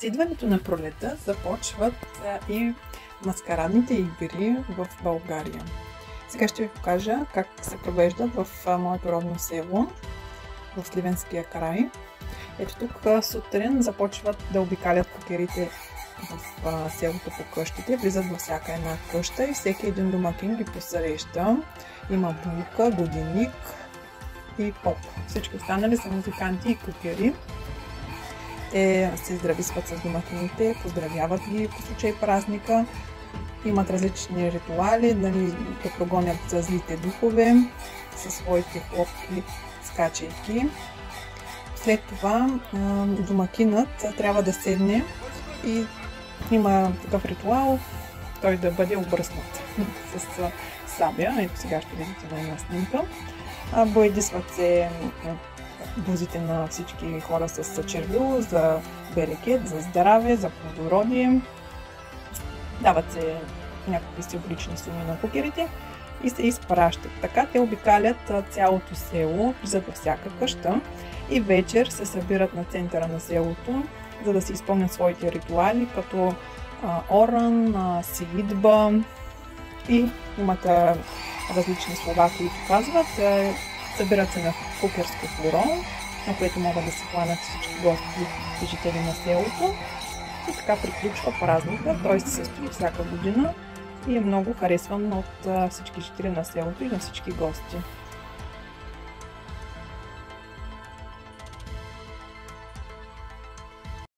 С идването на пролета започват и маскарадните игри в България. Сега ще ви покажа как се провеждат в моето родно село, в Сливенския край. Ето тук сутрин започват да обикалят кукерите в селото по къщите, влизат във всяка една къща и всеки един домакин ги посреща. Има булка, годинник и поп. Всички останали са музиканти и кукери. Те се здрависват с домакините, поздравяват ги по случай празника. Имат различни ритуали, да прогонят злите духове със своите хлопки, скачайки. След това домакинът трябва да седне и има такъв ритуал, той да бъде обръснат с сабя. Ето сега ще видите на една снимка. Боядисват се бузите на всички хора с червило за берекет, за здраве, за плодородие. Дават се някакви символични суми на кукерите и се изпращат. Така те обикалят цялото село, влизат във всяка къща и вечер се събират на центъра на селото, за да си изпълнят своите ритуали, като оран, сеидба и имат различни слова, които казват. Събират се на кукерско флоро, на което могат да се хванат всички гости и жители на селото. И така приключва празника. Той се състои всяка година и е много харесван от всички жители на селото и на всички гости.